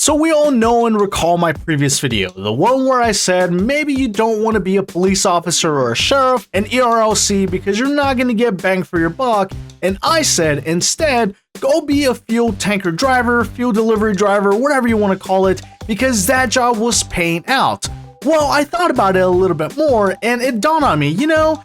So we all know and recall my previous video, the one where I said maybe you don't want to be a police officer or a sheriff in ERLC because you're not going to get bang for your buck, and I said instead go be a fuel tanker driver, fuel delivery driver, whatever you want to call it, because that job was paying out. Well, I thought about it a little bit more and it dawned on me,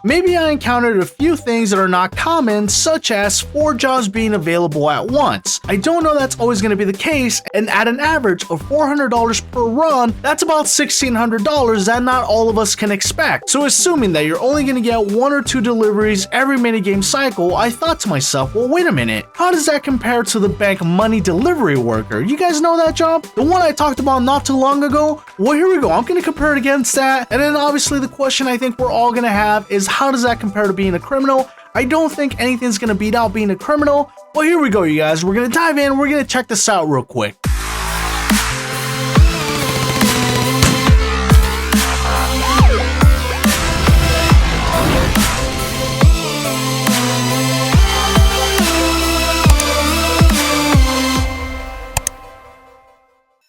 maybe I encountered a few things that are not common, such as 4 jobs being available at once. I don't know that's always going to be the case, and at an average of $400 per run, that's about $1,600 that not all of us can expect. So assuming that you're only going to get 1 or 2 deliveries every minigame cycle, I thought to myself, well, wait a minute, how does that compare to the bank money delivery worker? You guys know that job? The one I talked about not too long ago? Well, here we go. I'm going to compare it against that, and then obviously the question I think we're all gonna have is, how does that compare to being a criminal? I don't think anything's gonna beat out being a criminal. Well, here we go, you guys. We're gonna dive in. We're gonna check this out real quick.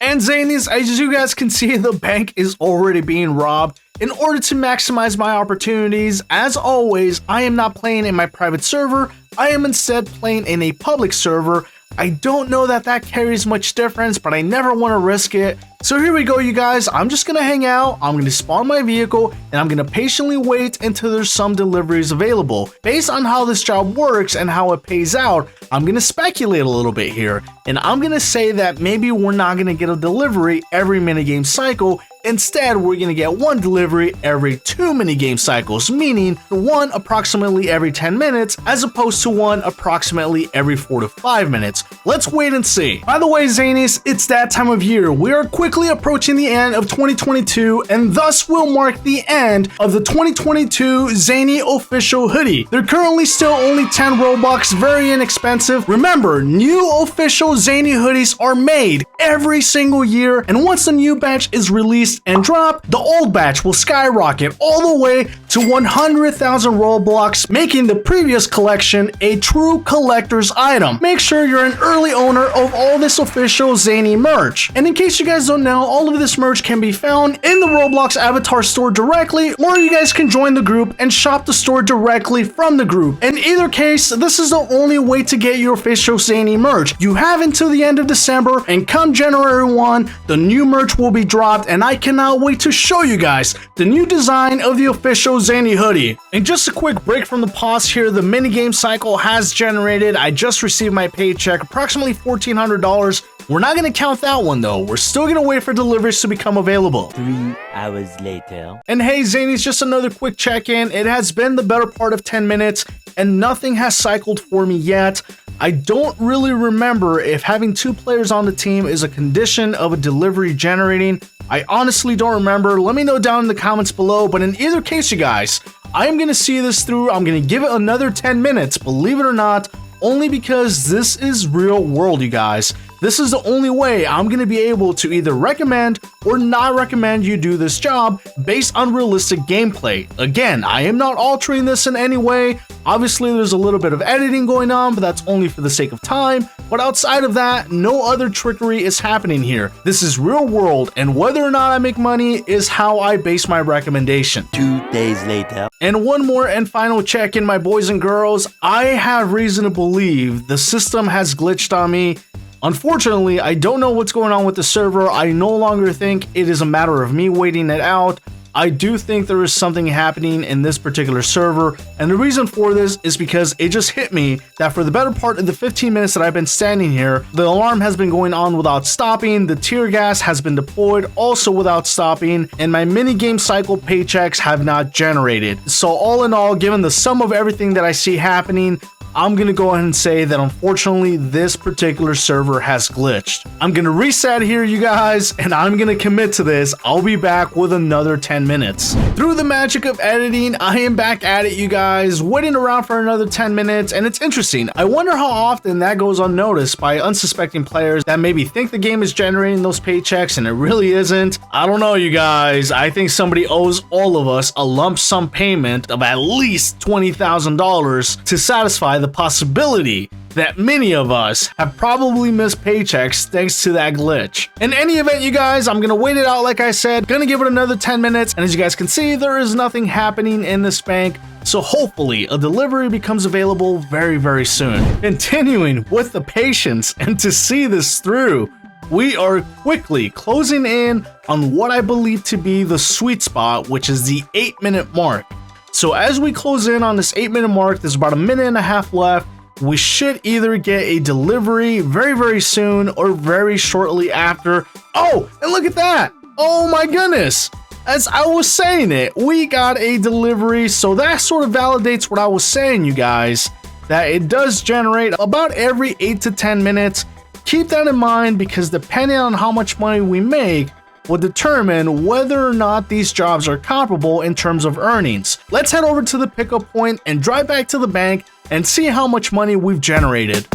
And Zanies, as you guys can see, the bank is already being robbed. In order to maximize my opportunities, as always, I am not playing in my private server. I am instead playing in a public server. I don't know that carries much difference, but I never want to risk it. So here we go, you guys. I'm just going to hang out, I'm going to spawn my vehicle, and I'm going to patiently wait until there's some deliveries available. Based on how this job works and how it pays out, I'm going to speculate a little bit here, and I'm going to say that maybe we're not going to get a delivery every minigame cycle. Instead, we're going to get 1 delivery every 2 minigame cycles, meaning 1 approximately every 10 minutes as opposed to 1 approximately every 4 to 5 minutes. Let's wait and see. By the way, Zanies, it's that time of year. We are quickly approaching the end of 2022, and thus will mark the end of the 2022 Zany official hoodie. They're currently still only 10 Robux, very inexpensive. Remember, new official Zany hoodies are made every single year, and once the new batch is released and drop, the old batch will skyrocket all the way to 100,000 Roblox, making the previous collection a true collector's item. Make sure you're an early owner of all this official Zany merch. And in case you guys don't know, all of this merch can be found in the Roblox avatar store directly, or you guys can join the group and shop the store directly from the group. In either case, this is the only way to get your official Zany merch. You have until the end of December, and come January 1, the new merch will be dropped, and I cannot wait to show you guys the new design of the official Zany hoodie. And just a quick break from the pause here, the minigame cycle has generated. I just received my paycheck, approximately $1,400. We're not going to count that one though. We're still going to wait for deliveries to become available. 3 hours later. And hey Zanies, just another quick check-in. It has been the better part of 10 minutes and nothing has cycled for me yet. I don't really remember if having 2 players on the team is a condition of a delivery generating. I honestly don't remember. Let me know down in the comments below, but in either case, you guys, I'm going to see this through. I'm going to give it another 10 minutes, believe it or not, only because this is real world, you guys. This is the only way I'm going to be able to either recommend or not recommend you do this job based on realistic gameplay. Again, I am not altering this in any way. Obviously, there's a little bit of editing going on, but that's only for the sake of time. But outside of that, no other trickery is happening here. This is real world, and whether or not I make money is how I base my recommendation. 2 days later. And one more and final check in, my boys and girls. I have reason to believe the system has glitched on me. Unfortunately, I don't know what's going on with the server. I no longer think it is a matter of me waiting it out. I do think there is something happening in this particular server, and the reason for this is because it just hit me that for the better part of the 15 minutes that I've been standing here, the alarm has been going on without stopping, the tear gas has been deployed also without stopping, and my minigame cycle paychecks have not generated. So all in all, given the sum of everything that I see happening, I'm gonna go ahead and say that unfortunately this particular server has glitched. I'm gonna reset here, you guys, and I'm gonna commit to this. I'll be back with another 10 minutes. Through the magic of editing, I am back at it, you guys, waiting around for another 10 minutes, and it's interesting. I wonder how often that goes unnoticed by unsuspecting players that maybe think the game is generating those paychecks and it really isn't. I don't know, you guys. I think somebody owes all of us a lump sum payment of at least $20,000 to satisfy the possibility that many of us have probably missed paychecks thanks to that glitch. In any event, you guys, I'm gonna wait it out like I said, gonna give it another 10 minutes, and as you guys can see, there is nothing happening in this bank, so hopefully a delivery becomes available very, very soon. Continuing with the patience and to see this through, we are quickly closing in on what I believe to be the sweet spot, which is the 8-minute mark. So as we close in on this 8-minute mark, there's about a minute and a half left. We should either get a delivery very, very soon or very shortly after. Oh, and look at that. Oh my goodness. As I was saying it, we got a delivery. So that sort of validates what I was saying, you guys, that it does generate about every 8 to 10 minutes. Keep that in mind because depending on how much money we make will determine whether or not these jobs are comparable in terms of earnings. Let's head over to the pickup point and drive back to the bank and see how much money we've generated.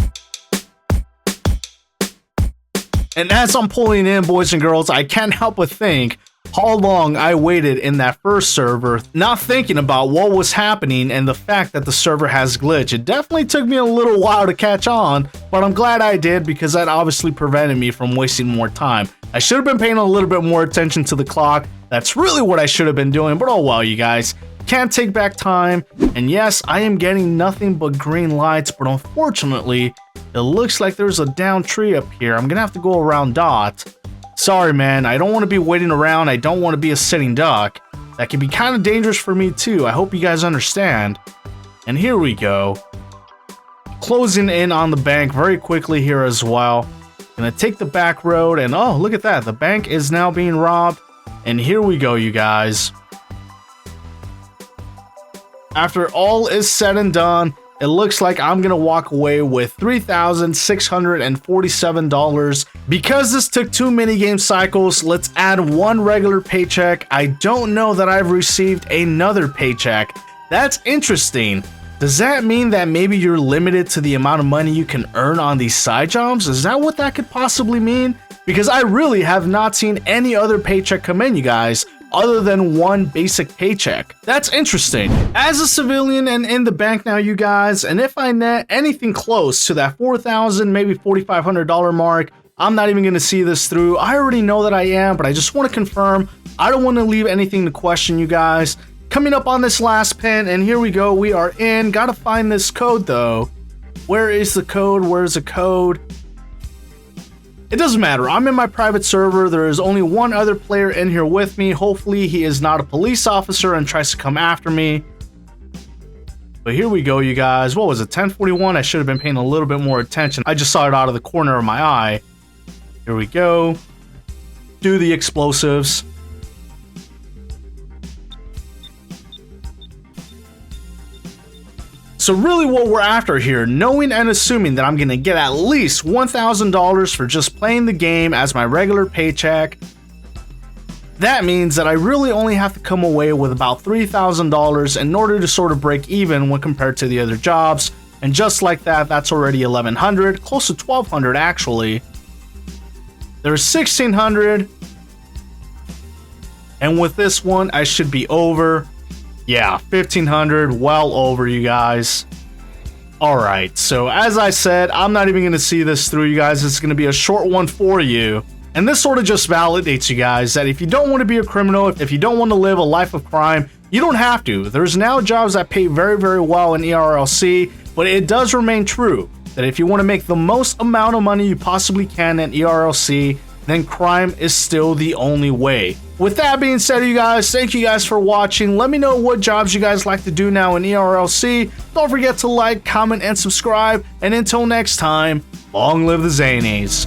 And as I'm pulling in, boys and girls, I can't help but think how long I waited in that first server, not thinking about what was happening and the fact that the server has glitched. It definitely took me a little while to catch on, but I'm glad I did because that obviously prevented me from wasting more time. I should have been paying a little bit more attention to the clock. That's really what I should have been doing, but oh well, you guys. Can't take back time, and yes, I am getting nothing but green lights, but unfortunately, it looks like there's a down tree up here. I'm gonna have to go around Dot. Sorry, man, I don't want to be waiting around. I don't want to be a sitting duck. That can be kind of dangerous for me too. I hope you guys understand. And here we go. Closing in on the bank very quickly here as well. Gonna take the back road, and oh, look at that. The bank is now being robbed, and here we go, you guys. After all is said and done, it looks like I'm gonna walk away with $3,647. Because this took 2 minigame cycles, let's add 1 regular paycheck. I don't know that I've received another paycheck. That's interesting. Does that mean that maybe you're limited to the amount of money you can earn on these side jobs? Is that what that could possibly mean? Because I really have not seen any other paycheck come in, you guys, other than 1 basic paycheck. That's interesting. As a civilian and in the bank now, you guys, and if I net anything close to that $4,000, maybe $4,500 mark, I'm not even gonna see this through. I already know that I am, but I just want to confirm. I don't want to leave anything to question, you guys. Coming up on this last pin, and here we go. We are in. Gotta find this code though. Where is the code? Where's the code? It doesn't matter. I'm in my private server. There is only 1 other player in here with me. Hopefully he is not a police officer and tries to come after me. But here we go, you guys. What was it? 1041? I should have been paying a little bit more attention. I just saw it out of the corner of my eye. Here we go. Do the explosives. So really what we're after here, knowing and assuming that I'm gonna get at least $1,000 for just playing the game as my regular paycheck, that means that I really only have to come away with about $3,000 in order to sort of break even when compared to the other jobs. And just like that, that's already $1,100, close to $1,200 actually. There's $1,600. And with this one, I should be over. Yeah, $1,500, well over, you guys. Alright, so as I said, I'm not even going to see this through, you guys. It's going to be a short one for you. And this sort of just validates you guys that if you don't want to be a criminal, if you don't want to live a life of crime, you don't have to. There's now jobs that pay very, very well in ERLC, but it does remain true that if you want to make the most amount of money you possibly can in ERLC, then crime is still the only way. With that being said, you guys, thank you guys for watching. Let me know what jobs you guys like to do now in ERLC. Don't forget to like, comment, and subscribe. And until next time, long live the Zanies.